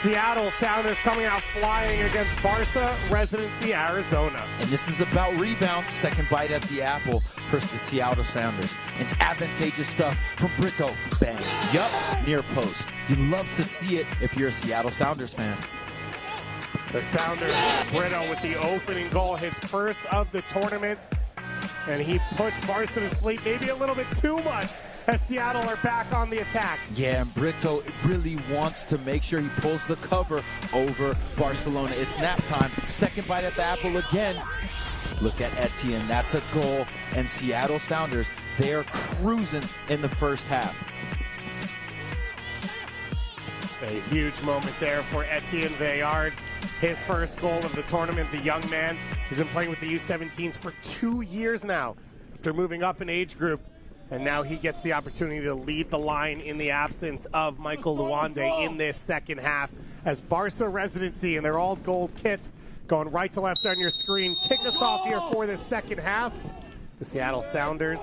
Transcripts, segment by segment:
Seattle Sounders coming out flying against Barca, Residency, Arizona. And this is about rebounds, second bite at the apple for the Seattle Sounders. It's advantageous stuff from Brito. Bang. Yup, near post. You love to see it if you're a Seattle Sounders fan. The Sounders, Brito with the opening goal, his first of the tournament. And he puts Barca to sleep maybe a little bit too much as Seattle are back on the attack. Yeah, and Brito really wants to make sure he pulls the cover over Barcelona. It's nap time. Second bite at the apple again. Look at Etienne. That's a goal. And Seattle Sounders, they are cruising in the first half. A huge moment there for Etienne Veillard. His first goal of the tournament. The young man has been playing with the U17s for 2 years now after moving up in age group. And now he gets the opportunity to lead the line in the absence of Michael Luande in this second half as Barca Residency in their all gold kits going right to left on your screen. Kick us off here for this second half. The Seattle Sounders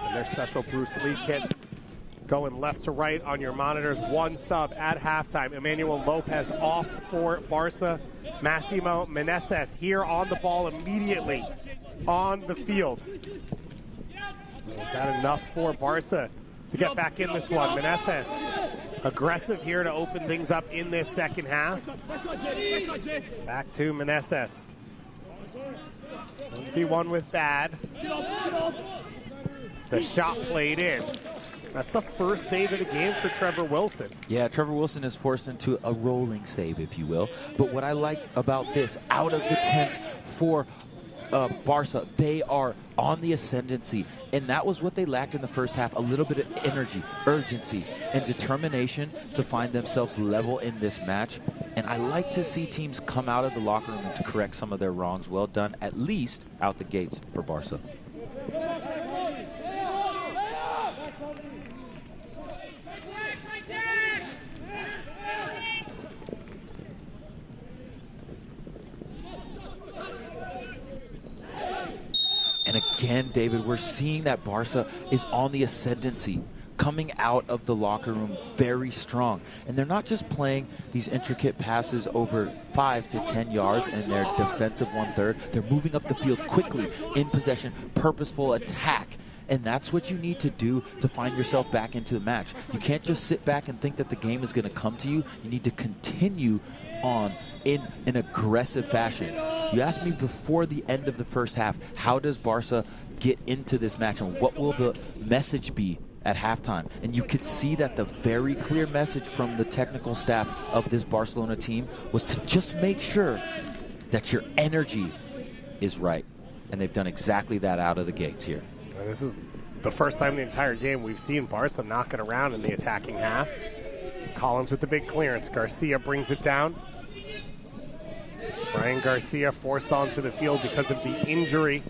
and their special Bruce Lee kits going left to right on your monitors. One sub at halftime. Emmanuel Lopez off for Barca. Massimo Meneses here on the ball immediately on the field. Is that enough for Barca to get back in this one? Meneses aggressive here to open things up in this second half. Back to Meneses. 1v1 with Bad. The shot played in. That's the first save of the game for Trevor Wilson. Yeah, Trevor Wilson is forced into a rolling save, if you will. But what I like about this, out of the tents for Barca, they are on the ascendancy, and that was what they lacked in the first half, a little bit of energy, urgency, and determination to find themselves level in this match. And I like to see teams come out of the locker room to correct some of their wrongs. Well done, at least out the gates for Barca. And again, David, we're seeing that Barca is on the ascendancy, coming out of the locker room very strong. And they're not just playing these intricate passes over 5 to 10 yards in their defensive 1/3. They're moving up the field quickly, in possession, purposeful attack. And that's what you need to do to find yourself back into the match. You can't just sit back and think that the game is going to come to you. You need to continue on in an aggressive fashion. You asked me before the end of the first half, how does Barca get into this match and what will the message be at halftime? And you could see that the very clear message from the technical staff of this Barcelona team was to just make sure that your energy is right. And they've done exactly that out of the gates here. And this is the first time in the entire game we've seen Barca knock it around in the attacking half. Collins with the big clearance. Garcia brings it down. Brian Garcia forced onto the field because of the injury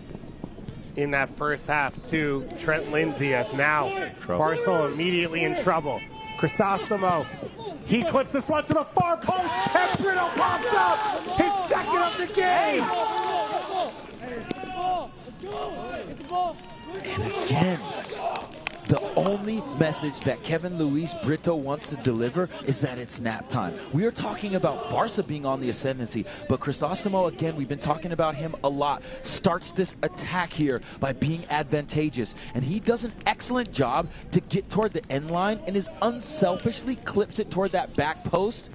in that first half to Trent Lindsay, as now Barca immediately in trouble. Crisostomo, he clips this one to the far post, and Brito pops up his second of the game. And again, the only message that Kevin Luis Brito wants to deliver is that it's nap time. We are talking about Barca being on the ascendancy, but Crisostomo, again, we've been talking about him a lot, starts this attack here by being advantageous. And he does an excellent job to get toward the end line and is unselfishly clips it toward that back post.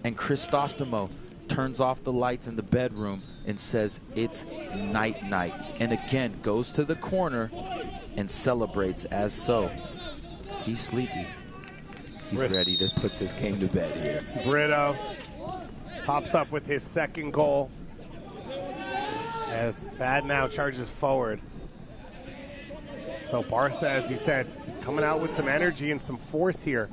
And Crisostomo turns off the lights in the bedroom and says it's night-night. And again, goes to the corner and celebrates as so. He's sleepy. He's ready to put this game to bed here. Brito pops up with his second goal as Bad now charges forward. So Barca, as you said, coming out with some energy and some force here.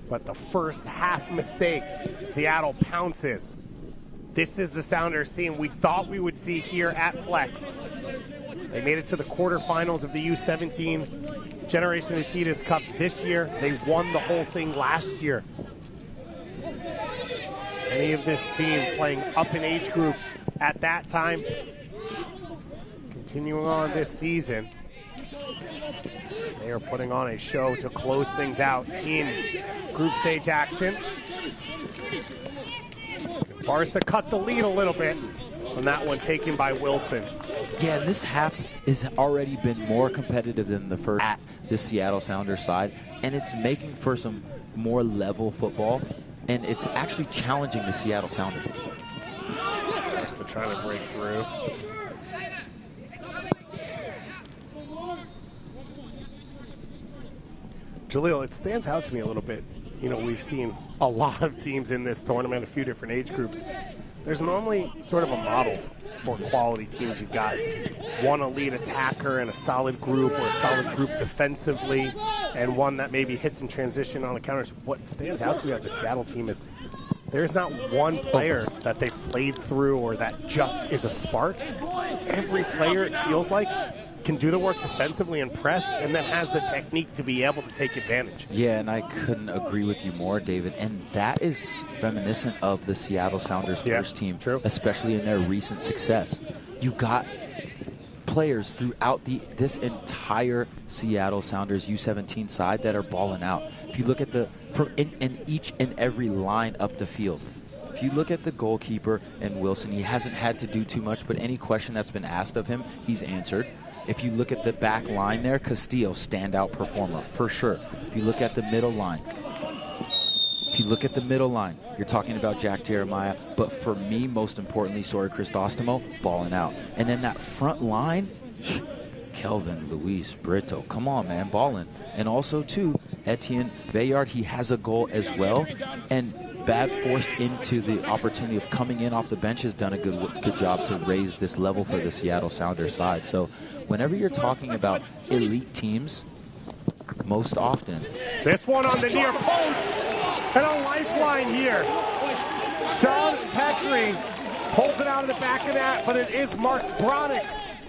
But the first half mistake, Seattle pounces. This is the Sounders team we thought we would see here at Flex. They made it to the quarterfinals of the U17 Generation Adidas Cup this year. They won the whole thing last year. Any of this team playing up in age group at that time, continuing on this season, they are putting on a show to close things out in group stage action. Barca cut the lead a little bit on that one taken by Wilson. Yeah, this half has already been more competitive than the first at the Seattle Sounders side, and it's making for some more level football, and it's actually challenging the Seattle Sounders. Barca trying to break through. Jaleel, it stands out to me a little bit. You know, we've seen a lot of teams in this tournament, a few different age groups. There's normally sort of a model for quality teams. You've got one elite attacker and a solid group, or a solid group defensively, and one that maybe hits in transition on the counters. What stands out to me about the Seattle team is there's not one player that they've played through or that just is a spark. Every player, it feels like, can do the work defensively and press, and then has the technique to be able to take advantage. Yeah, and I couldn't agree with you more, David. And that is reminiscent of the Seattle Sounders first team, true. Especially in their recent success. You got players throughout this entire Seattle Sounders U17 side that are balling out. If you look at in each and every line up the field. If you look at the goalkeeper and Wilson, he hasn't had to do too much, but any question that's been asked of him, he's answered. If you look at the back line there, Castillo, standout performer, for sure. If you look at the middle line, you're talking about Jack Jeremiah, but for me, most importantly, Sori Cristostomo, balling out. And then that front line, Kelvin, Luis, Brito, come on, man, balling. And also, too, Etienne Bayard, he has a goal as well. And Bad forced into the opportunity of coming in off the bench has done a good job to raise this level for the Seattle Sounders side. So whenever you're talking about elite teams, most often. This one on the near post, and a lifeline here. Sean Petrie pulls it out of the back of that, but it is Mark Bronick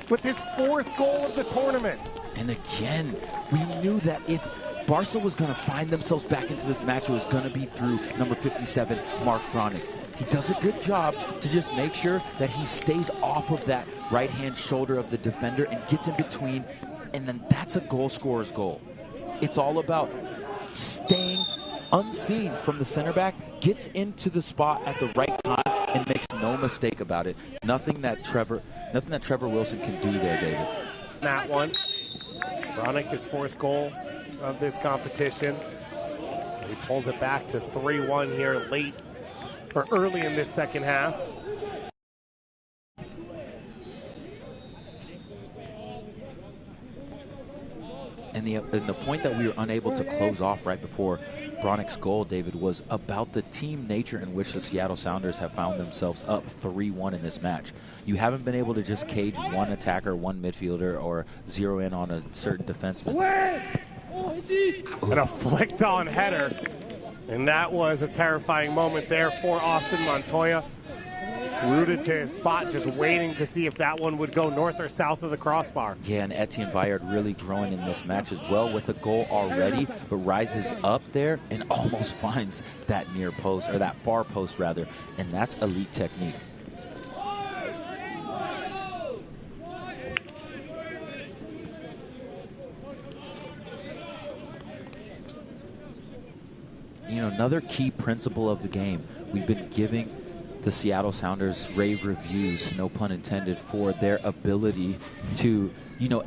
with his 4th goal of the tournament. And again, we knew that if Barca was going to find themselves back into this match, it was going to be through number 57, Mark Bronick. He does a good job to just make sure that he stays off of that right-hand shoulder of the defender and gets in between, and then that's a goal scorer's goal. It's all about staying unseen from the center back, gets into the spot at the right time, and makes no mistake about it. Nothing that Trevor Wilson can do there, David. That one. Bronick, his 4th goal of this competition. So he pulls it back to 3-1 here early in this second half. And the point that we were unable to close off right before Bronick's goal, David, was about the team nature in which the Seattle Sounders have found themselves up 3-1 in this match. You haven't been able to just cage one attacker, one midfielder, or zero in on a certain defenseman. And a flicked on header. And that was a terrifying moment there for Austin Montoya. Rooted to his spot, just waiting to see if that one would go north or south of the crossbar. Yeah, and Etienne Bayard really growing in this match as well with a goal already, but rises up there and almost finds that near post, or that far post rather, and that's elite technique. You know, another key principle of the game, we've been giving the Seattle Sounders rave reviews, no pun intended, for their ability to,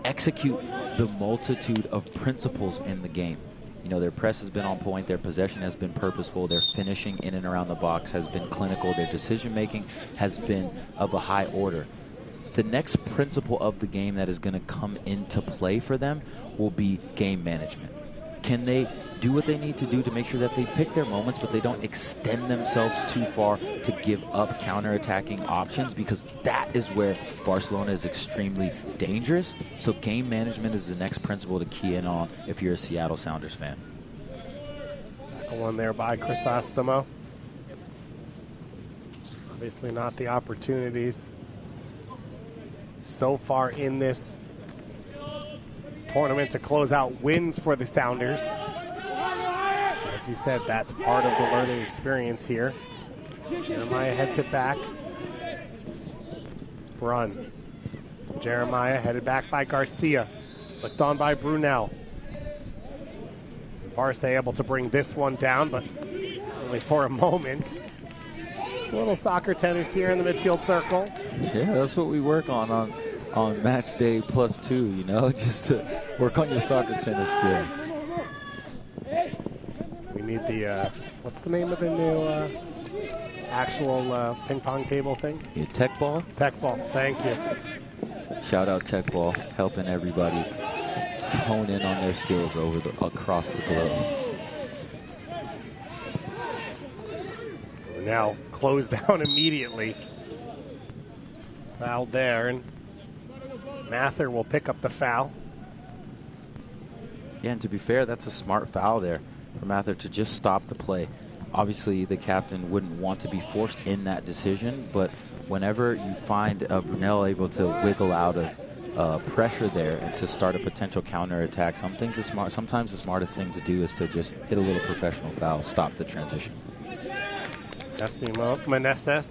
execute the multitude of principles in the game. Their press has been on point, their possession has been purposeful, their finishing in and around the box has been clinical, their decision-making has been of a high order. The next principle of the game that is going to come into play for them will be game management. Can they do what they need to do to make sure that they pick their moments, but they don't extend themselves too far to give up counterattacking options, because that is where Barcelona is extremely dangerous. So game management is the next principle to key in on if you're a Seattle Sounders fan. Tackle one there by Crisostomo. Obviously not the opportunities so far in this tournament to close out wins for the Sounders. As you said, that's part of the learning experience here. Jeremiah heads it back. Brun. Jeremiah headed back by Garcia. Flicked on by Brunel. Barca able to bring this one down, but only for a moment. Just a little soccer tennis here in the midfield circle. Yeah, that's what we work on match day +2, you know, just to work on your soccer tennis skills. We need the, what's the name of the new actual ping pong table thing? Yeah, tech ball? Tech ball, thank you. Shout out tech ball, helping everybody hone in on their skills across the globe. We're now closed down immediately. Foul there, and Mather will pick up the foul. Yeah, and to be fair, that's a smart foul there for Mather to just stop the play. Obviously, the captain wouldn't want to be forced in that decision, but whenever you find Brunel able to wiggle out of pressure there and to start a potential counterattack, sometimes the smartest thing to do is to just hit a little professional foul, stop the transition. Estimo Meneses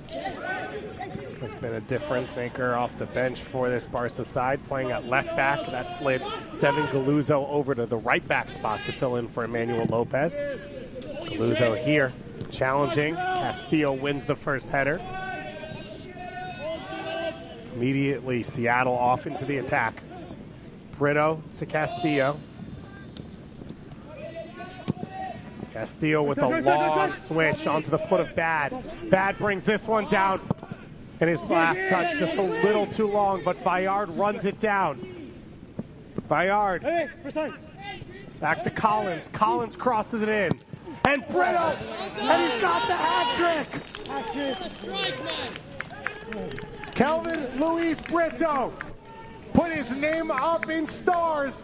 has been a difference maker off the bench for this Barca side, playing at left back. That slid Devin Galuzzo over to the right back spot to fill in for Emmanuel Lopez. Galuzzo here challenging. Castillo wins the first header. Immediately Seattle off into the attack. Brito to Castillo. Castillo with a long switch onto the foot of Bad. Bad brings this one down. And his last touch just a little too long, but Vallard runs it down. Vallard back to Collins. Collins crosses it in. And Brito, and he's got the hat trick. Kelvin Luis Brito put his name up in stars.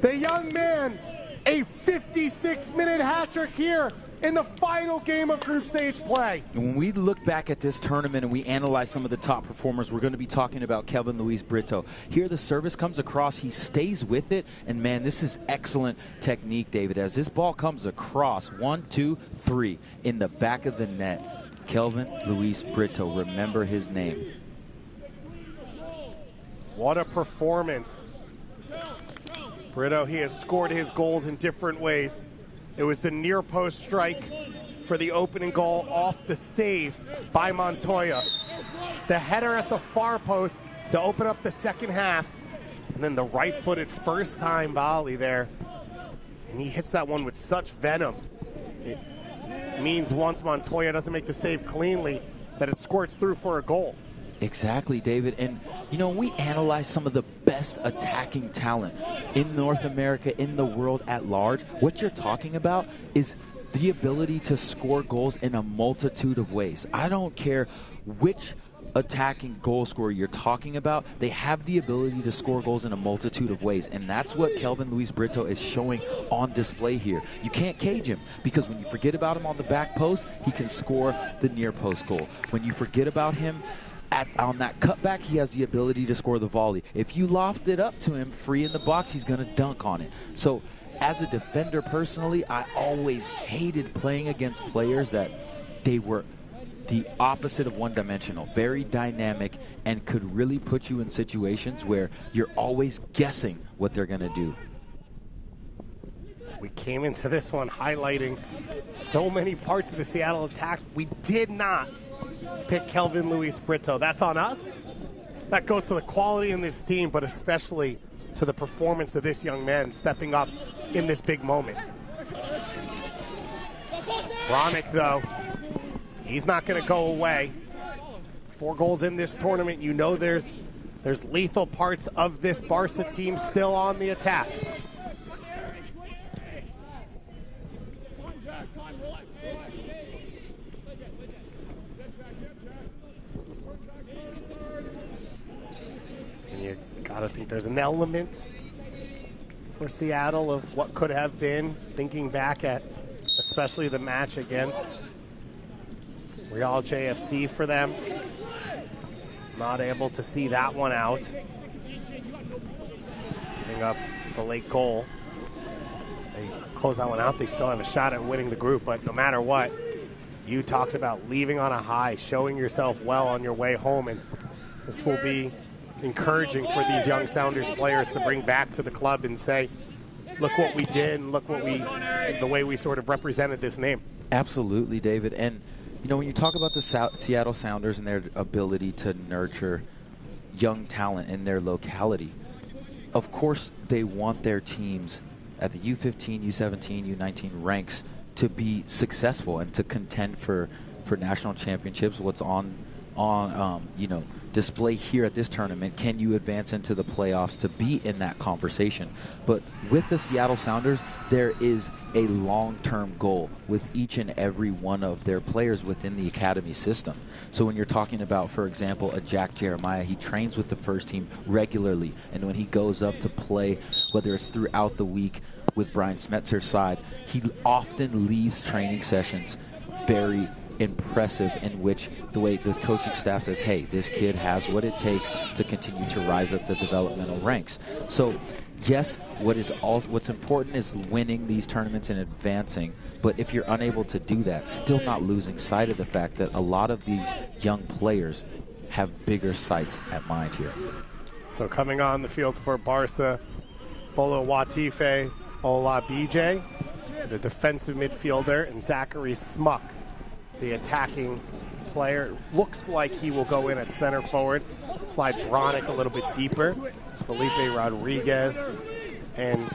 The young man, a 56-minute hat trick here in the final game of group stage play. When we look back at this tournament and we analyze some of the top performers, we're going to be talking about Kelvin Luis Brito. Here the service comes across, he stays with it, and man, this is excellent technique, David, as this ball comes across, 1, 2, 3, in the back of the net. Kelvin Luis Brito, remember his name. What a performance. Brito, he has scored his goals in different ways. It was the near post strike for the opening goal off the save by Montoya. The header at the far post to open up the second half. And then the right-footed first-time volley there. And he hits that one with such venom. It means once Montoya doesn't make the save cleanly, that it squirts through for a goal. Exactly, David. And, you know, we analyze some of the best attacking talent in North America, in the world at large. What you're talking about is the ability to score goals in a multitude of ways. I don't care which attacking goal scorer you're talking about, they have the ability to score goals in a multitude of ways, and that's what Kelvin Luis Brito is showing on display here. You can't cage him, because when you forget about him on the back post, he can score the near post goal. When you forget about him on that cutback, he has the ability to score the volley. If you loft it up to him free in the box, he's going to dunk on it. So as a defender personally, I always hated playing against players that they were the opposite of one-dimensional, very dynamic, and could really put you in situations where you're always guessing what they're going to do. We came into this one highlighting so many parts of the Seattle attack. We did not pick Kelvin Luis Brito. That's on us. That goes to the quality in this team, but especially to the performance of this young man stepping up in this big moment. Bronick, though, he's not going to go away. 4 goals in this tournament. You know there's lethal parts of this Barca team still on the attack. And you gotta think there's an element for Seattle of what could have been, thinking back at especially the match against Real JFC for them. Not able to see that one out. Giving up the late goal. They close that one out. They still have a shot at winning the group, but no matter what, you talked about leaving on a high, showing yourself well on your way home, and this will be encouraging for these young Sounders players to bring back to the club and say, look what we did and look what the way we sort of represented this name. Absolutely, David. And, you know, when you talk about the Seattle Sounders and their ability to nurture young talent in their locality, of course they want their teams at the U15, U17, U19 ranks to be successful and to contend for national championships. What's on display here at this tournament, can you advance into the playoffs to be in that conversation? But with the Seattle Sounders, there is a long-term goal with each and every one of their players within the academy system. So when you're talking about, for example, a Jack Jeremiah, he trains with the first team regularly, and when he goes up to play, whether it's throughout the week with Brian Smetzer's side, he often leaves training sessions very impressive, in which the way the coaching staff says, hey, this kid has what it takes to continue to rise up the developmental ranks. So yes, what's important is winning these tournaments and advancing, but if you're unable to do that, still not losing sight of the fact that a lot of these young players have bigger sights at mind here. So coming on the field for Barca, Bolo Watife Olabije, the defensive midfielder, and Zachary Smuck, the attacking player. Looks like he will go in at center forward. Slide Bronick a little bit deeper. It's Felipe Rodriguez and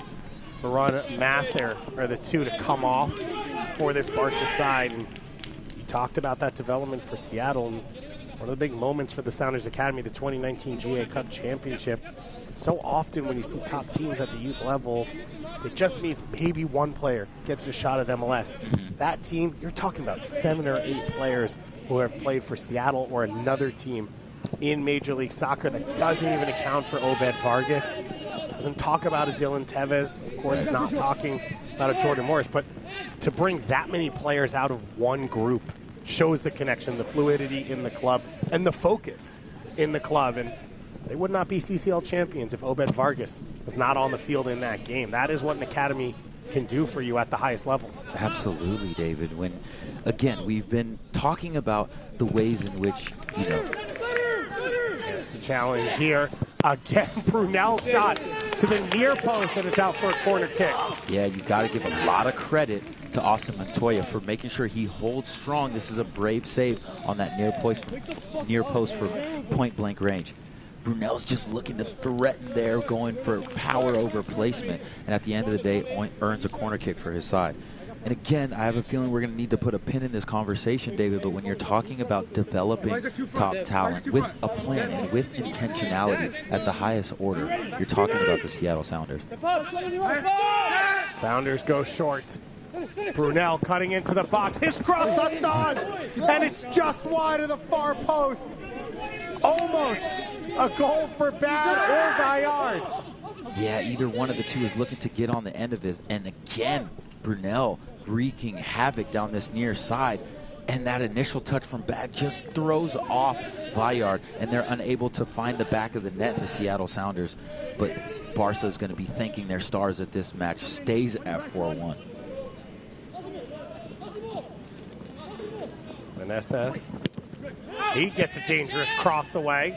Varun Mather are the two to come off for this Barca side. And you talked about that development for Seattle. And one of the big moments for the Sounders Academy, the 2019 GA Cup Championship. So often when you see top teams at the youth levels, it just means maybe one player gets a shot at MLS. That team, you're talking about 7 or 8 players who have played for Seattle or another team in Major League Soccer. That doesn't even account for Obed Vargas. Doesn't talk about a Dylan Tevez. Of course, not talking about a Jordan Morris. But to bring that many players out of one group shows the connection, the fluidity in the club, and the focus in the club. And they would not be CCL champions if Obed Vargas was not on the field in that game. That is what an academy can do for you at the highest levels. Absolutely, David. When, again, we've been talking about the ways in which, It's the challenge here. Again, Brunel's shot to the near post, and it's out for a corner kick. Yeah, you got to give a lot of credit to Austin Montoya for making sure he holds strong. This is a brave save on that near post from point-blank range. Brunel's just looking to threaten there, going for power over placement, and at the end of the day, earns a corner kick for his side. And again, I have a feeling we're going to need to put a pin in this conversation, David, but when you're talking about developing top talent with a plan and with intentionality at the highest order, you're talking about the Seattle Sounders. Sounders go short. Brunel cutting into the box. His cross touched on, and it's just wide of the far post. Almost a goal for Bad or Bayard. Yeah, either one of the two is looking to get on the end of it. And again, Brunel wreaking havoc down this near side. And that initial touch from Bad just throws off Bayard, and they're unable to find the back of the net in the Seattle Sounders. But Barca is going to be thanking their stars that this match stays at 4-1. Meneses. He gets a dangerous cross away.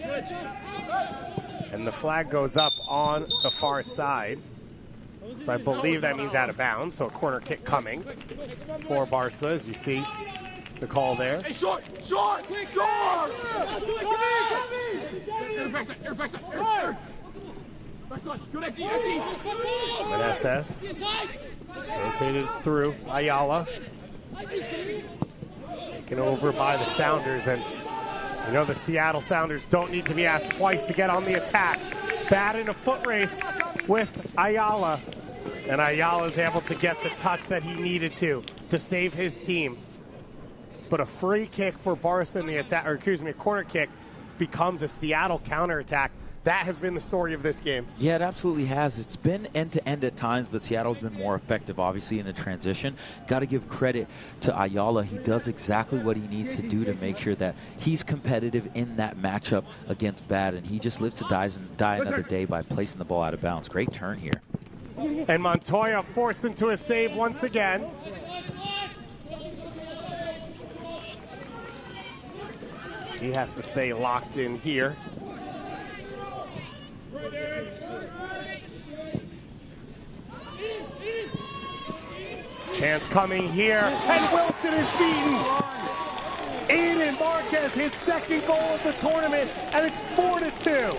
And the flag goes up on the far side. So I believe that means out of bounds. So a corner kick coming for Barca, as you see the call there. Hey, short! Meneses rotated through Ayala. Taken over by the Sounders, and you know the Seattle Sounders don't need to be asked twice to get on the attack. Bad in a foot race with Ayala, and Ayala's able to get the touch that he needed to save his team. But a free kick for Barca in the attack, or excuse me, a corner kick becomes a Seattle counterattack. That has been the story of this game. Yeah, it absolutely has. It's been end-to-end at times, but Seattle's been more effective, obviously, in the transition. Got to give credit to Ayala. He does exactly what he needs to do to make sure that he's competitive in that matchup against Bad, and he just lives to die another day by placing the ball out of bounds. Great turn here. And Montoya forced into a save once again. He has to stay locked in here. Chance coming here, and Wilson is beaten. Aiden Marquez, his second goal of the tournament, and it's 4-2.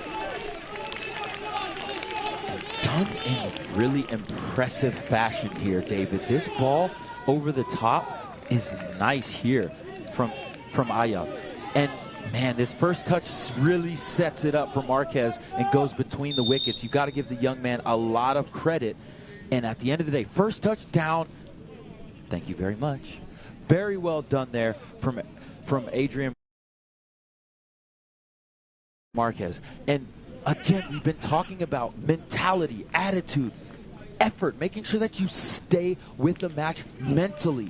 Done in really impressive fashion here, David. This ball over the top is nice here from Aya. And man, this first touch really sets it up for Marquez and goes between the wickets. You got to give the young man a lot of credit. And at the end of the day, first touch down. Thank you very much. Very well done there from Adrian Marquez. And again, we've been talking about mentality, attitude, effort, making sure that you stay with the match mentally.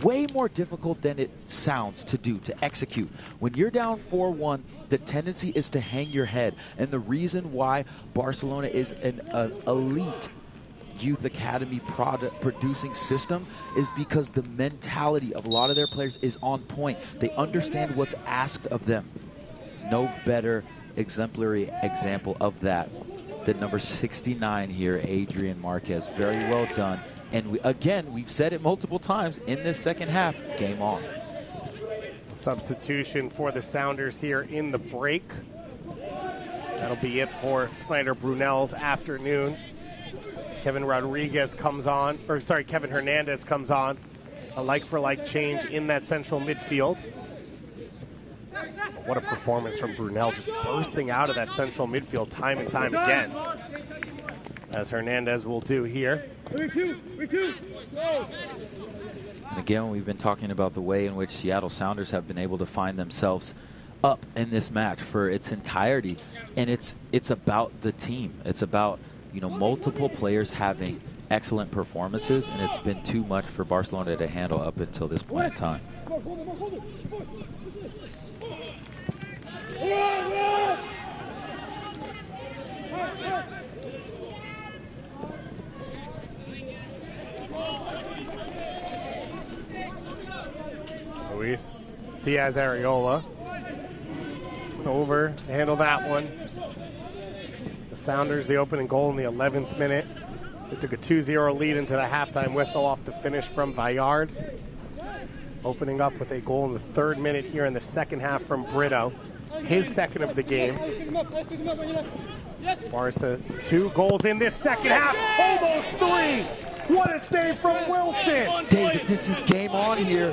Way more difficult than it sounds to do, to execute. When you're down 4-1, the tendency is to hang your head. And the reason why Barcelona is an elite youth academy producing system is because the mentality of a lot of their players is on point. They understand what's asked of them. No better exemplary example of that than number 69 here, Adrian Marquez. Very well done. And we've said it multiple times in this second half, game on. Substitution for the Sounders here in the break. That'll be it for Snyder Brunel's afternoon. Kevin Hernandez comes on. A like-for-like change in that central midfield. What a performance from Brunel, just bursting out of that central midfield time and time again, as Hernandez will do here. And again, we've been talking about the way in which Seattle Sounders have been able to find themselves up in this match for its entirety, and it's about the team. It's about multiple players having excellent performances, and it's been too much for Barcelona to handle up until this point in time. Luis Diaz Arreola over to handle that one. The Sounders, the opening goal in the 11th minute. They took a 2-0 lead into the halftime whistle off the finish from Vallard. Opening up with a goal in the 3rd minute here in the second half from Brito. His second of the game. Barca, 2 goals in this second half. Almost 3. What a save from Wilson. David, this is game on here.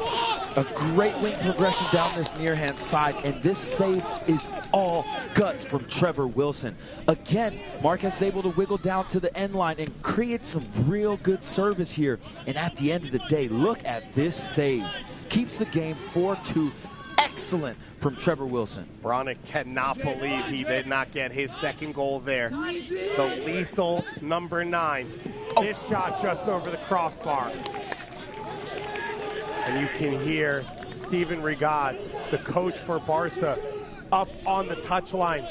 A great wing progression down this near-hand side, and this save is all guts from Trevor Wilson. Again, Marquez is able to wiggle down to the end line and create some real good service here. And at the end of the day, look at this save. Keeps the game 4-2. Excellent from Trevor Wilson. Bronick cannot believe he did not get his second goal there. The lethal number 9. This shot just over the crossbar. And you can hear Steven Rigad, the coach for Barca, up on the touchline,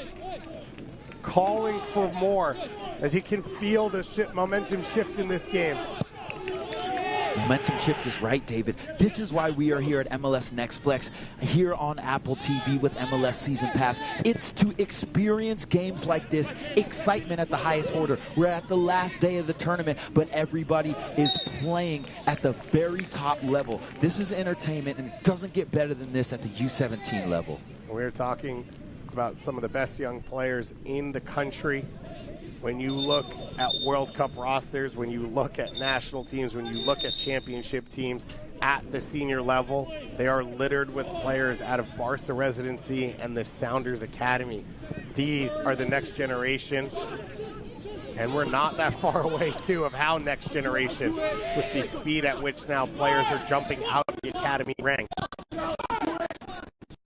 calling for more as he can feel the momentum shift in this game. Momentum shift is right, David. This is why we are here at MLS Next Flex, here on Apple TV with MLS Season Pass. It's to experience games like this, excitement at the highest order. We're at the last day of the tournament, but everybody is playing at the very top level. This is entertainment, and it doesn't get better than this at the U17 level. We're talking about some of the best young players in the country. When you look at World Cup rosters, when you look at national teams, when you look at championship teams at the senior level, they are littered with players out of Barca Residency and the Sounders Academy. These are the next generation, and we're not that far away, too, of how next generation, with the speed at which now players are jumping out of the academy ranks.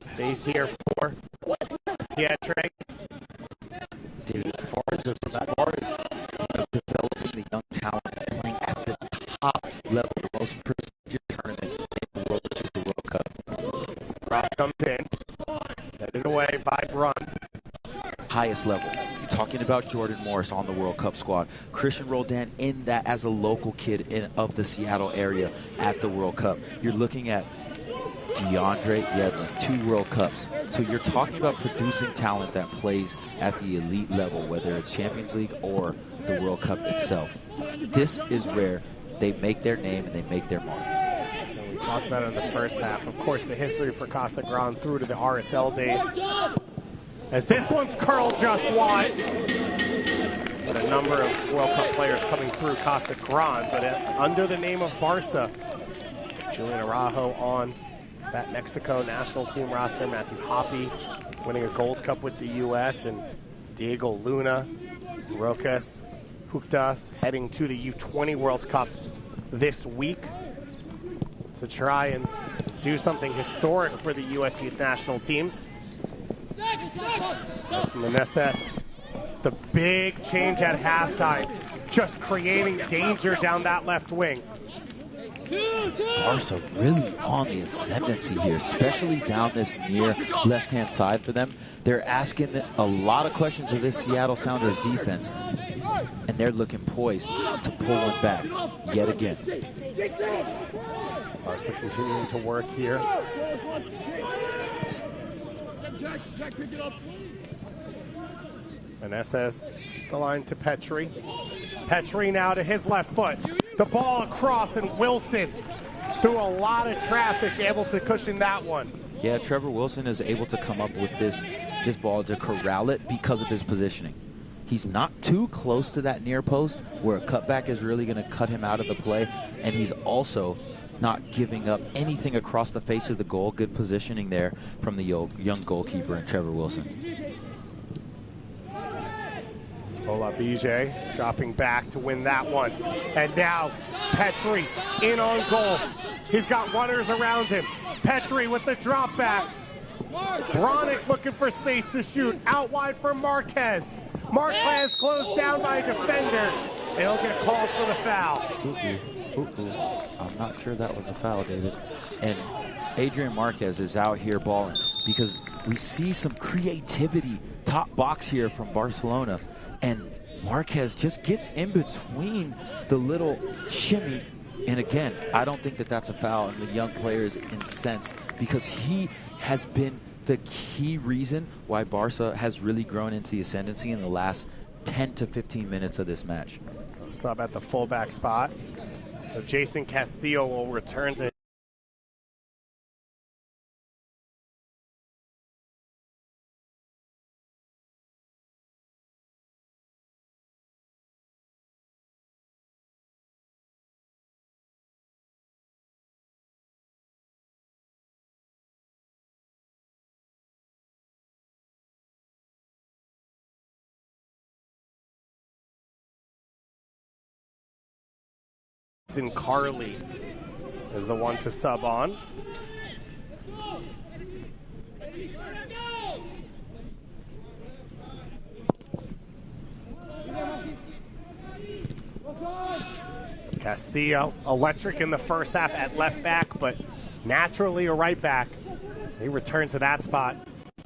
Space here for Pietre. As far as developing the young talent, playing at the top level, the most prestigious tournament in the world, which is the World Cup. Cross comes in, headed away by Brun. Highest level. You're talking about Jordan Morris on the World Cup squad. Christian Roldan in that as a local kid of the Seattle area at the World Cup. You're looking at DeAndre Yedlin, 2 World Cups. So you're talking about producing talent that plays at the elite level, whether it's Champions League or the World Cup itself. This is where they make their name and they make their mark. And we talked about it in the first half. Of course, the history for Casa Grande through to the RSL days. As this one's curled just wide. But a number of World Cup players coming through Casa Grande, but under the name of Barca. Julian Araujo on that Mexico national team roster. Matthew Hoppe winning a Gold Cup with the U.S. and Diego Luna, Roques, Puctas heading to the U20 World Cup this week to try and do something historic for the U.S. youth national teams. Meneses, the big change at halftime, just creating danger down that left wing. Barca really on the ascendancy here, especially down this near left-hand side for them. They're asking a lot of questions of this Seattle Sounders defense, and they're looking poised to pull one back yet again. Barca continuing to work here. Meneses, the line to Petri. Petri now to his left foot. The ball across, and Wilson through a lot of traffic, able to cushion that one. Yeah, Trevor Wilson is able to come up with this ball to corral it because of his positioning. He's not too close to that near post where a cutback is really going to cut him out of the play, and he's also not giving up anything across the face of the goal. Good positioning there from the young goalkeeper in Trevor Wilson. Olabije dropping back to win that one. And now Petri in on goal. He's got runners around him. Petri with the drop back. Bronick looking for space to shoot. Out wide for Marquez. Marquez closed down by a defender. And he'll get called for the foul. I'm not sure that was a foul, David. And Adrian Marquez is out here balling because we see some creativity top box here from Barcelona. And Marquez just gets in between the little shimmy. And again, I don't think that that's a foul, and the young player is incensed because he has been the key reason why Barca has really grown into the ascendancy in the last 10 to 15 minutes of this match. Sub at the fullback spot. So Jason Castillo will return to Carly is the one to sub on. Castillo, electric in the first half at left back, but naturally a right back. He returns to that spot.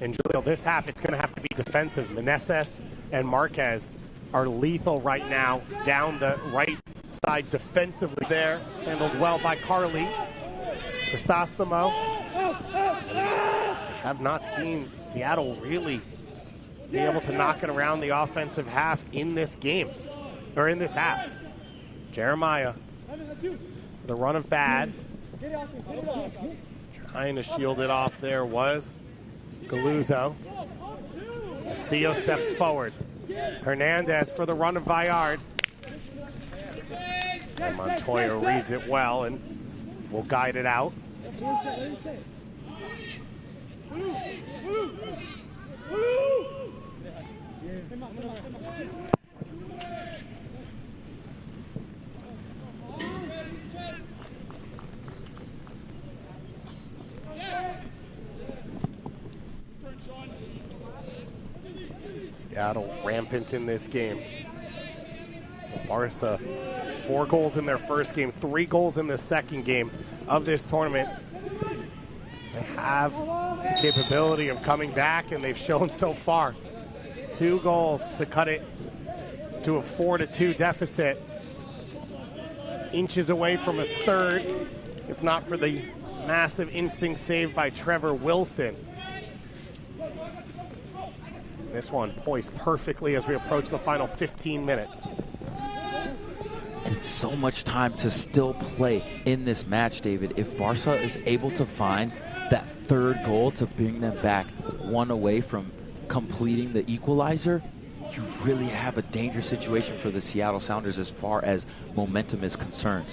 And Julio, this half, it's going to have to be defensive. Meneses and Marquez are lethal right now down the right side defensively there. Handled well by Carly. Cristostomo. Have not seen Seattle really be able to knock it around the offensive half in this game, or in this half. Jeremiah, for the run of bad. Trying to shield it off there was Galuzzo. Castillo steps forward. Hernandez for the run of Vallard. And Montoya reads it well and will guide it out. Seattle rampant in this game. Barca, 4 goals in their first game, 3 goals in the second game of this tournament. They have the capability of coming back, and they've shown so far. 2 goals to cut it to a 4-2 deficit. Inches away from a third, if not for the massive instinct save by Trevor Wilson. This one poised perfectly as we approach the final 15 minutes. And so much time to still play in this match, David. If Barca is able to find that third goal to bring them back one away from completing the equalizer, you really have a dangerous situation for the Seattle Sounders as far as momentum is concerned.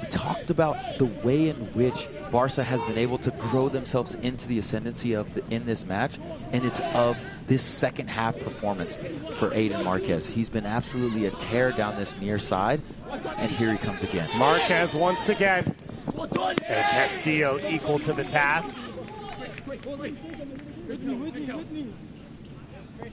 We talked about the way in which Barca has been able to grow themselves into the ascendancy in this match, and it's of this second half performance for Aiden Marquez. He's been absolutely a tear down this near side, and here he comes again. Marquez once again, and Castillo equal to the task.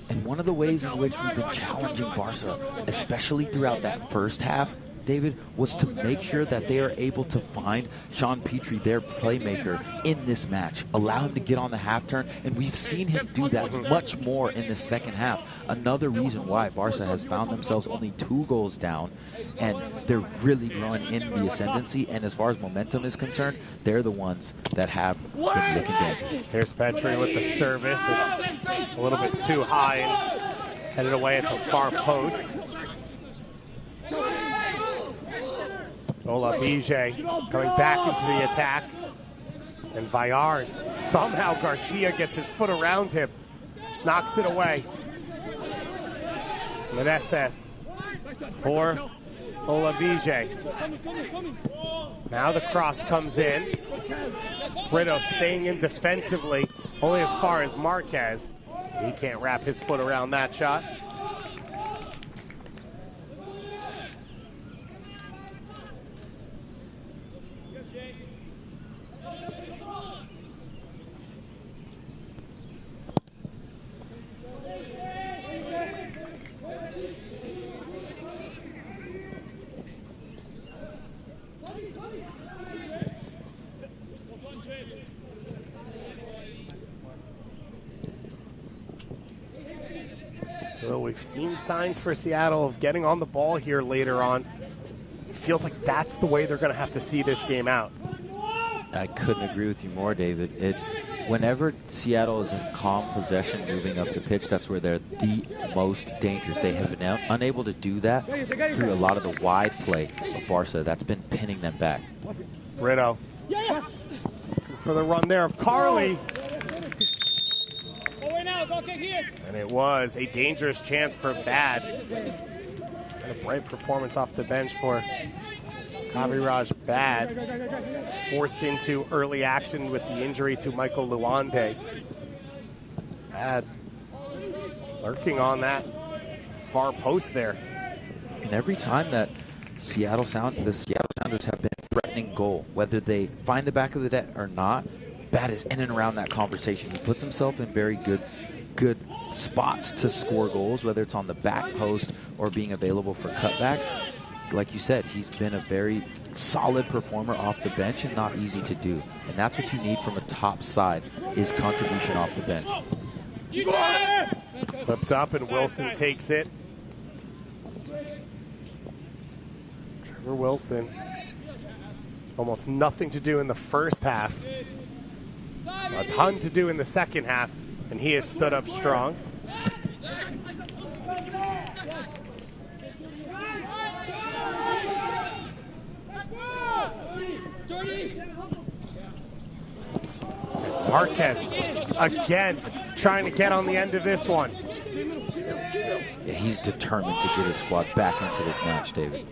And one of the ways in which we've been challenging Barca, especially throughout that first half, David, was to make sure that they are able to find Sean Petrie, their playmaker, in this match. Allow him to get on the half turn, and we've seen him do that much more in the second half. Another reason why Barca has found themselves only 2 goals down, and they're really growing in the ascendancy, and as far as momentum is concerned, they're the ones that have been looking dangerous. Here's Petrie with the service. It's a little bit too high and headed away at the far post. Ola Bijay coming back into the attack. And Vallard, somehow Garcia gets his foot around him, knocks it away. Meneses for Ola Bijay. Now the cross comes in. Brito staying in defensively, only as far as Marquez. He can't wrap his foot around that shot. So we've seen signs for Seattle of getting on the ball here later on. It feels like that's the way they're going to have to see this game out. I couldn't agree with you more, David. Whenever Seattle is in calm possession moving up the pitch, that's where they're the most dangerous. They have been unable to do that through a lot of the wide play of Barca. That's been pinning them back. Brito for the run there of Carly. And it was a dangerous chance for Bad. And a bright performance off the bench for Kaviraj Bad. Forced into early action with the injury to Michael Luande. Bad lurking on that far post there. And every time that the Seattle Sounders have been threatening goal, whether they find the back of the net or not, Bad is in and around that conversation. He puts himself in very good spots to score goals, whether it's on the back post or being available for cutbacks. Like you said, he's been a very solid performer off the bench and not easy to do. And that's what you need from a top side, is contribution off the bench. Flipped up and Wilson takes it. Trevor Wilson, almost nothing to do in the first half. A ton to do in the second half, and he has stood up strong. Marquez again trying to get on the end of this one. Yeah, he's determined to get his squad back into this match, David.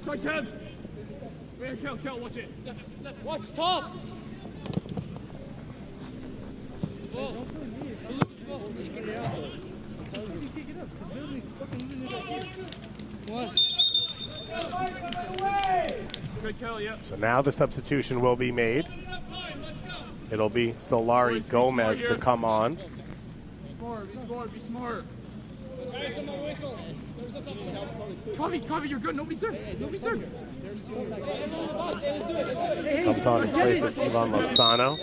Watch Kev. Kel, watch it. Watch top. So now the substitution will be made. It'll be Solari Gomez to come on. Be smart. Covey, you're good. Nobody serve. Comes on in place of Ivan Lozano.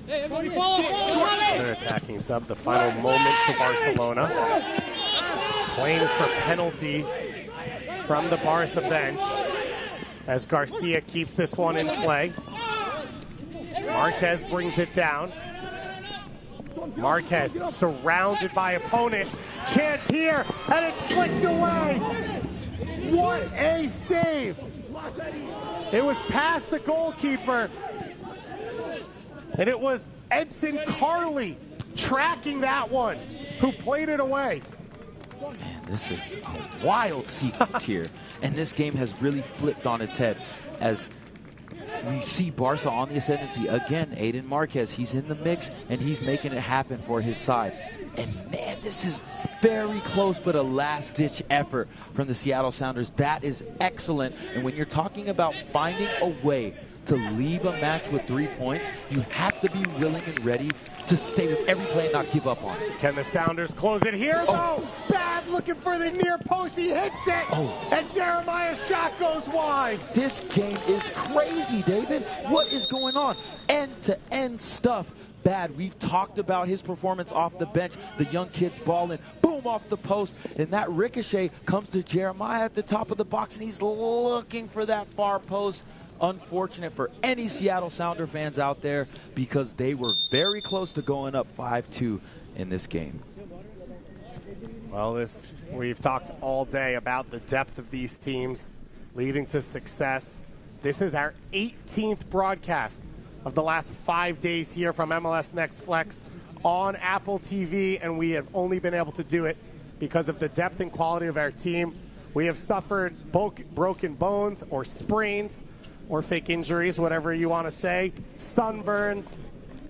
Another attacking sub. The final moment for Barcelona. Claims for penalty from the Barca bench as Garcia keeps this one in play. Marquez brings it down. Marquez surrounded by opponents. Chance here, and it's flicked away. What a save! It was past the goalkeeper, and it was Edson Carley tracking that one, who played it away. Man, this is a wild sequence here, and this game has really flipped on its head as we see Barca on the ascendancy. Again, Aiden Marquez, he's in the mix, and he's making it happen for his side. And man, this is very close, but a last-ditch effort from the Seattle Sounders. That is excellent. And when you're talking about finding a way to leave a match with 3 points, you have to be willing and ready to stay with every play and not give up on it. Can the Sounders close it here? Oh. No! Bad looking for the near post. He hits it! Oh. And Jeremiah's shot goes wide. This game is crazy, David. What is going on? End-to-end stuff. Bad. We've talked about his performance off the bench. The young kid's balling. Boom, off the post. And that ricochet comes to Jeremiah at the top of the box, and he's looking for that far post. Unfortunate for any Seattle Sounder fans out there, because they were very close to going up 5-2 in this game. Well, we've talked all day about the depth of these teams leading to success. This is our 18th broadcast of the last 5 days here from MLS Next Flex on Apple TV, and we have only been able to do it because of the depth and quality of our team. We have suffered broken bones or sprains, or fake injuries, whatever you want to say, sunburns,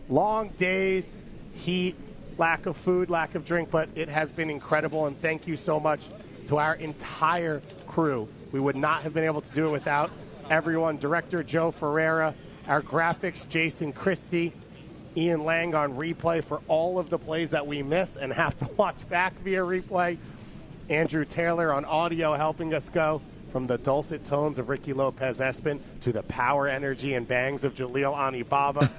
long days, heat, lack of food, lack of drink, but it has been incredible, and thank you so much to our entire crew. We would not have been able to do it without everyone. Director Joe Ferreira, our graphics Jason Christie, Ian Lang on replay for all of the plays that we missed and have to watch back via replay, Andrew Taylor on audio helping us go from the dulcet tones of Ricky Lopez Espin to the power, energy, and bangs of Jaleel Anibaba.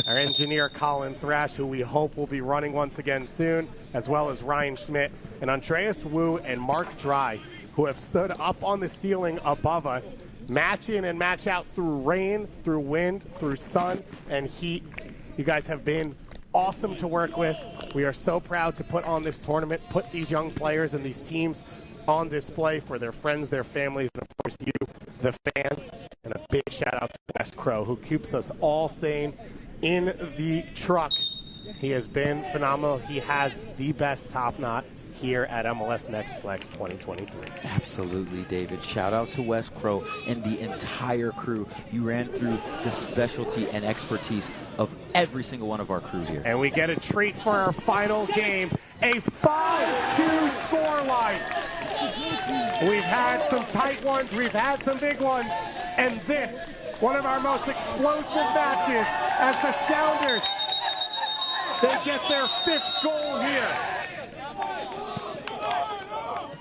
Our engineer, Colin Thrash, who we hope will be running once again soon, as well as Ryan Schmidt, and Andreas Wu and Mark Dry, who have stood up on the ceiling above us, match in and match out through rain, through wind, through sun, and heat. You guys have been awesome to work with. We are so proud to put on this tournament, put these young players and these teams on display for their friends, their families, and of course you, the fans. And a big shout out to Wes Crow, who keeps us all sane in the truck. He has been phenomenal. He has the best top knot here at MLS Next Flex 2023. Absolutely, David. Shout out to Wes Crow and the entire crew. You ran through the specialty and expertise of every single one of our crew here. And we get a treat for our final game, a 5-2 scoreline. We've had some tight ones, we've had some big ones, and this, one of our most explosive matches as the Sounders, they get their 5th goal here.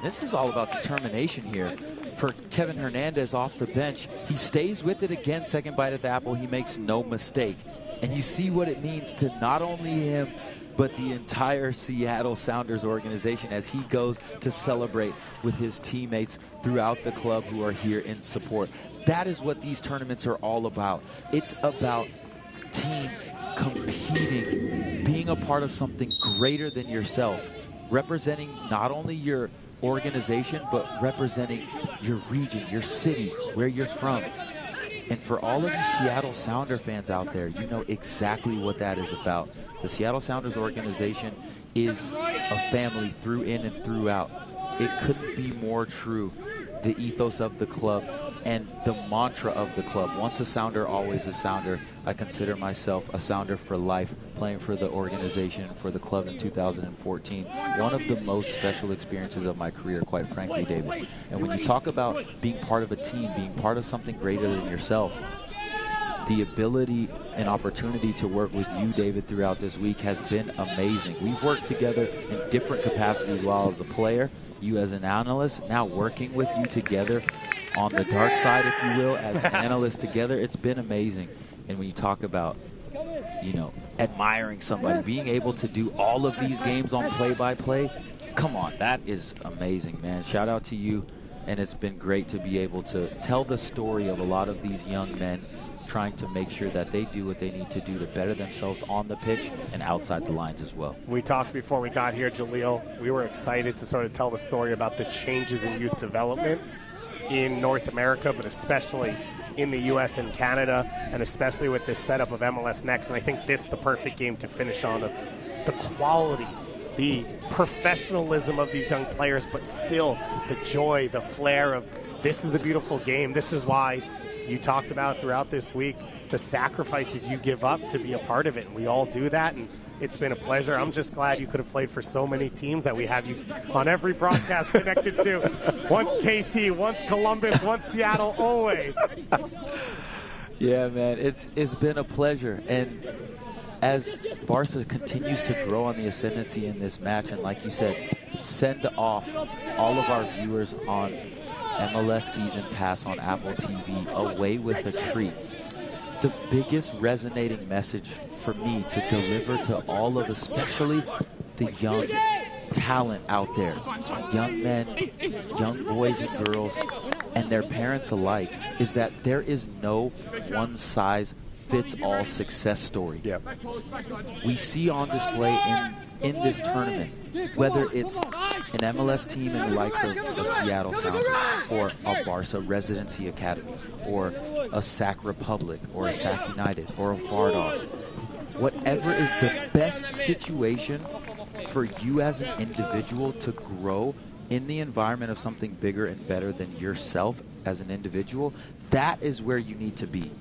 This is all about determination here for Kevin Hernandez off the bench. He stays with it again, second bite at the apple. He makes no mistake. And you see what it means to not only him, but the entire Seattle Sounders organization as he goes to celebrate with his teammates throughout the club who are here in support. That is what these tournaments are all about. It's about team competing, being a part of something greater than yourself, representing not only your organization, but representing your region, your city, where you're from. And for all of you Seattle Sounder fans out there, you know exactly what that is about. The Seattle Sounders organization is a family through in and throughout. It couldn't be more true. The ethos of the club and the mantra of the club. Once a Sounder, always a Sounder. I consider myself a Sounder for life, playing for the organization, for the club in 2014. One of the most special experiences of my career, quite frankly, David. And when you talk about being part of a team, being part of something greater than yourself, the ability and opportunity to work with you, David, throughout this week has been amazing. We've worked together in different capacities while as a player, you as an analyst, now working with you together on the dark side, if you will, as analysts together. It's been amazing. And when you talk about, you know, admiring somebody, being able to do all of these games on play-by-play, come on, that is amazing, man. Shout out to you. And it's been great to be able to tell the story of a lot of these young men trying to make sure that they do what they need to do to better themselves on the pitch and outside the lines as well. We talked before we got here, Jaleel. We were excited to sort of tell the story about the changes in youth development in North America, but especially in the U.S. and Canada, and especially with this setup of MLS Next. And I think this is the perfect game to finish on, of the quality, the professionalism of these young players, but still the joy, the flair of this is the beautiful game. This is why you talked about throughout this week the sacrifices you give up to be a part of it. And we all do that, and it's been a pleasure. I'm just glad you could have played for so many teams that we have you on every broadcast connected to. Once KC, once Columbus, once Seattle, always. Yeah, man, it's been a pleasure. And as Barca continues to grow on the ascendancy in this match, and like you said, send off all of our viewers on MLS Season Pass on Apple TV away with a treat. The biggest resonating message for me to deliver to all of, especially the young talent out there, young men, young boys and girls, and their parents alike, is that there is no one-size-fits-all success story. Yep. We see on display in this tournament, whether it's an MLS team in the likes of a Seattle Sounders or a Barca Residency Academy or a Sac Republic or a Sac United or a Vardar, whatever is the best situation for you as an individual to grow in the environment of something bigger and better than yourself as an individual, that is where you need to be.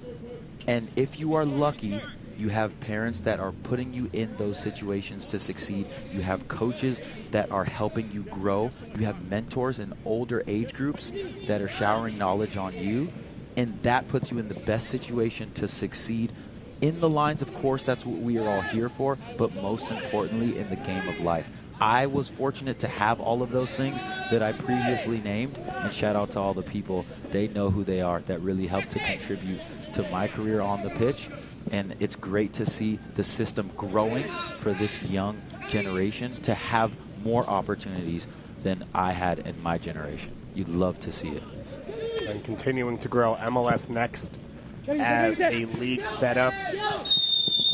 And if you are lucky, you have parents that are putting you in those situations to succeed. You have coaches that are helping you grow. You have mentors in older age groups that are showering knowledge on you. And that puts you in the best situation to succeed in the lines. Of course, that's what we are all here for, but most importantly, in the game of life. I was fortunate to have all of those things that I previously named, and shout out to all the people, they know who they are, that really helped to contribute to my career on the pitch. And it's great to see the system growing for this young generation to have more opportunities than I had in my generation. You'd love to see it. And continuing to grow, MLS Next as a league setup,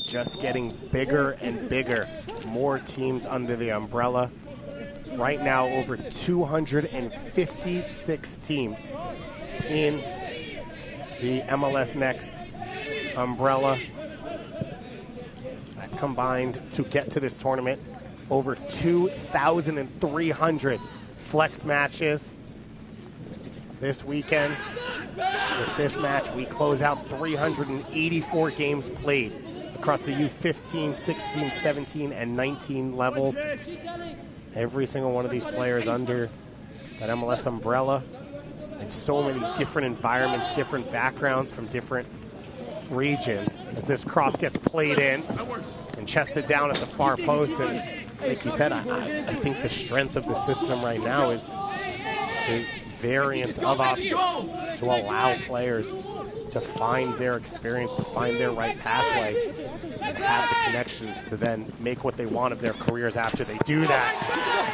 just getting bigger and bigger. More teams under the umbrella. Right now, over 256 teams in the MLS Next umbrella that combined to get to this tournament. Over 2,300 flex matches this weekend. With this match, we close out 384 games played across the U15, 16, 17, and 19 levels. Every single one of these players under that MLS umbrella, and so many different environments, different backgrounds from different regions. As this cross gets played in and chested down at the far post, and like you said, I think the strength of the system right now is the variance of options to allow players to find their experience, to find their right pathway, and have the connections to then make what they want of their careers after they do that.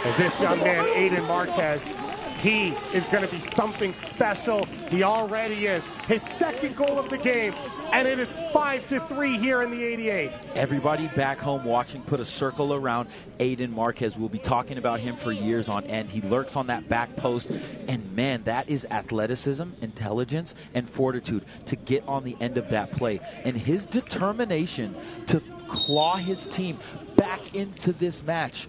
As this young man, Aiden Marquez, he is going to be something special. He already is. His second goal of the game, and it is 5-3 here in the 88th. Everybody back home watching, put a circle around Aiden Marquez. We'll be talking about him for years on end. He lurks on that back post, and man, that is athleticism, intelligence, and fortitude to get on the end of that play. And his determination to claw his team back into this match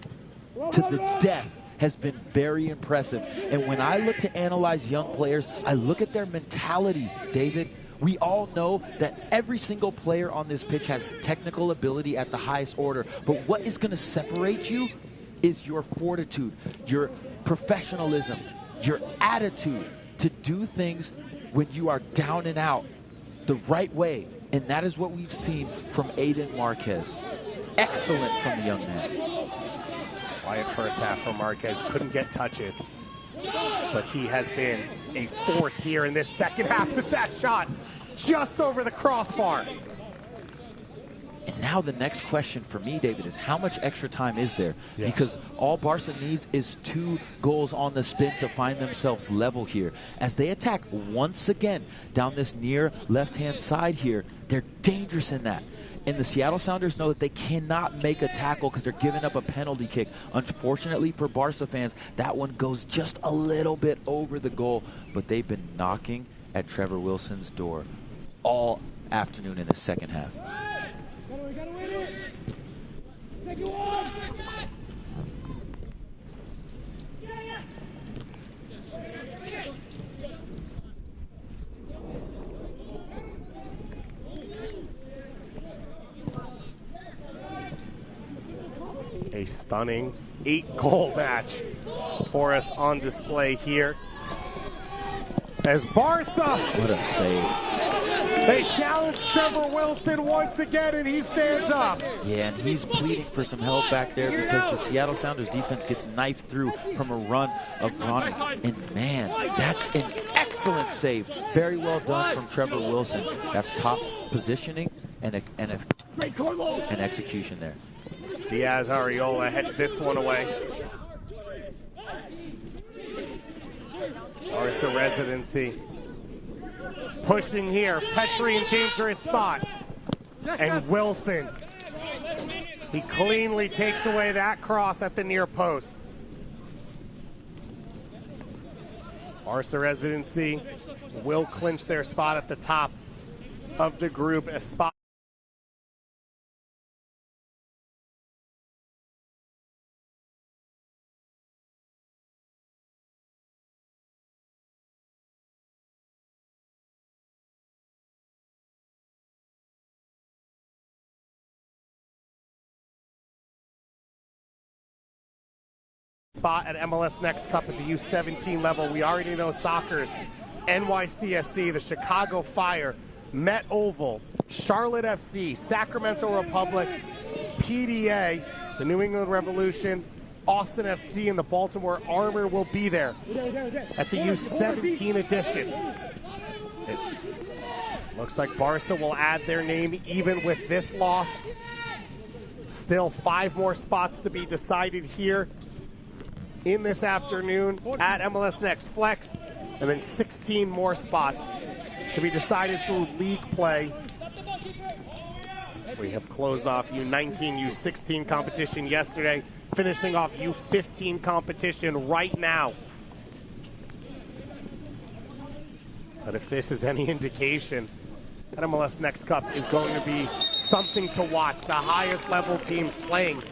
to the death has been very impressive. And when I look to analyze young players, I look at their mentality, David. We all know that every single player on this pitch has technical ability at the highest order, but what is going to separate you is your fortitude, your professionalism, your attitude to do things when you are down and out the right way. And that is what we've seen from Aiden Marquez. Excellent from the young man. Quiet first half for Marquez, couldn't get touches, but he has been a force here in this second half as that shot just over the crossbar. And Now the next question for me, David, is how much extra time is there? Yeah. Because all Barca needs is 2 goals on the spin to find themselves level here. As they attack once again down this near left-hand side here, they're dangerous in that. And the Seattle Sounders know that they cannot make a tackle because they're giving up a penalty kick. Unfortunately for Barca fans, that one goes just a little bit over the goal. But they've been knocking at Trevor Wilson's door all afternoon in the second half. A stunning 8-goal match for us on display here. As Barca, what a save. They challenge Trevor Wilson once again, and he stands up. Yeah, and he's pleading for some help back there because the Seattle Sounders defense gets knifed through from a run of Ronnie. And man, that's an excellent save. Very well done from Trevor Wilson. That's top positioning and execution there. Diaz Arreola heads this one away. Barca Residency pushing here. Petrie in dangerous spot. And Wilson, he cleanly takes away that cross at the near post. Barca Residency will clinch their spot at the top of the group. A spot at MLS Next Cup at the U17 level. We already know soccer's NYCFC, the Chicago Fire, Met Oval, Charlotte FC, Sacramento Republic, PDA, the New England Revolution, Austin FC, and the Baltimore Armor will be there at the U17 edition. It looks like Barca will add their name even with this loss. Still 5 more spots to be decided here in this afternoon at MLS Next Flex, and then 16 more spots to be decided through league play. We have closed off U19, U16 competition yesterday, finishing off U15 competition right now. But if this is any indication, that MLS Next Cup is going to be something to watch. The highest level teams playing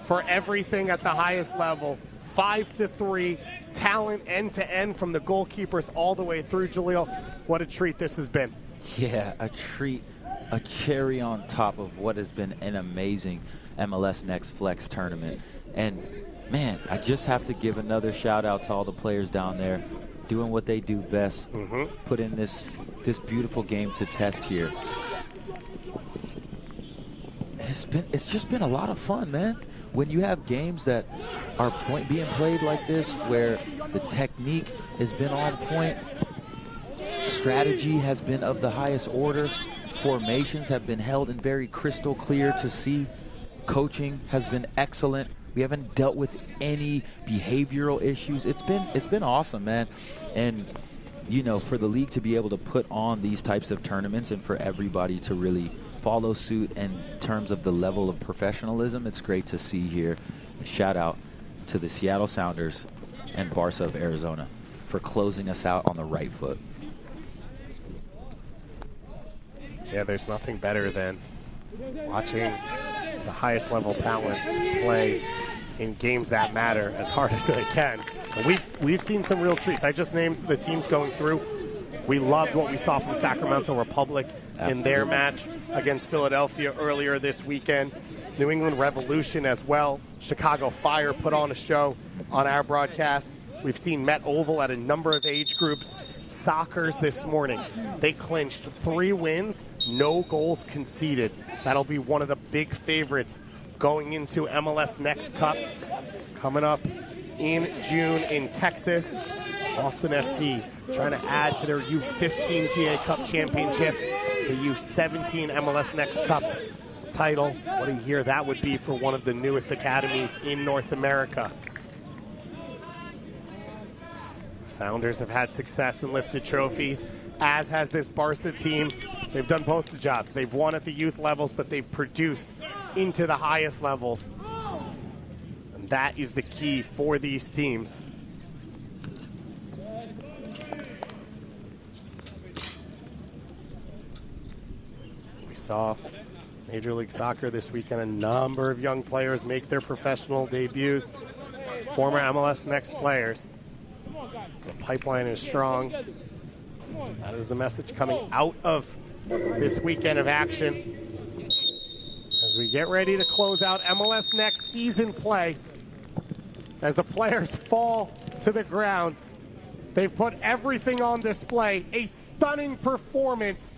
for everything at the highest level. 5-3, talent end to end from the goalkeepers all the way through. Jaleel, what a treat this has been. Yeah, a treat, a cherry on top of what has been an amazing MLS Next Flex tournament. And man, I just have to give another shout out to all the players down there doing what they do best, put in this beautiful game to test here. It's just been a lot of fun, man. When you have games that are being played like this, where the technique has been on point, strategy has been of the highest order, formations have been held and very crystal clear to see, coaching has been excellent. We haven't dealt with any behavioral issues. It's been awesome, man. And you know, for the league to be able to put on these types of tournaments and for everybody to really follow suit in terms of the level of professionalism, it's great to see here. Shout out to the Seattle Sounders and Barca of Arizona for closing us out on the right foot. Yeah, there's nothing better than watching the highest level talent play in games that matter as hard as they can. And we've seen some real treats. I just named the teams going through. We loved what we saw from Sacramento Republic in their match against Philadelphia earlier this weekend. New England Revolution as well. Chicago Fire put on a show on our broadcast. We've seen Met Oval at a number of age groups. Sockers this morning, they clinched 3 wins, no goals conceded. That'll be one of the big favorites going into MLS Next Cup coming up in June in Texas. Austin FC trying to add to their U15 GA Cup championship. The U17 MLS Next Cup title. What a year that would be for one of the newest academies in North America. Sounders have had success and lifted trophies, as has this Barca team. They've done both the jobs. They've won at the youth levels, but they've produced into the highest levels. And that is the key for these teams. We saw Major League Soccer this weekend, a number of young players make their professional debuts. Former MLS Next players. The pipeline is strong. That is the message coming out of this weekend of action. As we get ready to close out MLS Next season play, as the players fall to the ground, they've put everything on display. A stunning performance.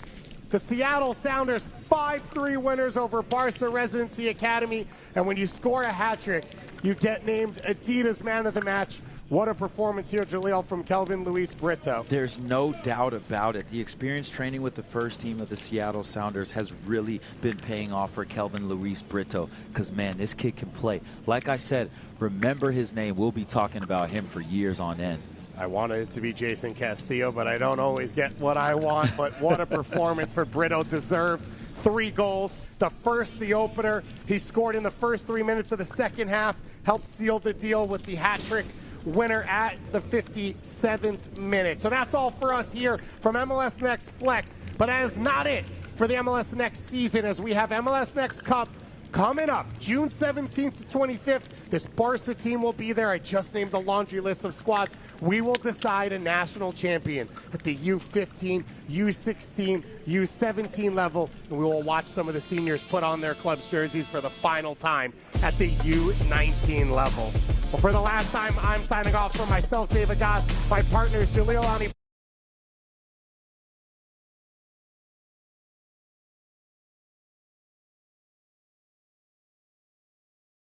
The Seattle Sounders 5-3 winners over Barca Residency Academy. And when you score a hat trick, you get named Adidas Man of the Match. What a performance here, Jaleel, from Kelvin Luis Brito. There's no doubt about it. The experience training with the first team of the Seattle Sounders has really been paying off for Kelvin Luis Brito because, man, this kid can play. Like I said, remember his name. We'll be talking about him for years on end. I wanted it to be Jason Castillo, but I don't always get what I want. But what a performance for Brito. Deserved 3 goals. The first, the opener, he scored in the first 3 minutes of the second half, helped seal the deal with the hat trick winner at the 57th minute. So that's all for us here from MLS Next Flex. But that is not it for the MLS Next season, as we have MLS Next Cup coming up June 17th to 25th. This Barca team will be there. I just named the laundry list of squads. We will decide a national champion at the U15, U16, U17 level, and we will watch some of the seniors put on their club's jerseys for the final time at the U19 level. Well, for the last time, I'm signing off for myself, David Goss, my partners, Jaleel Ani.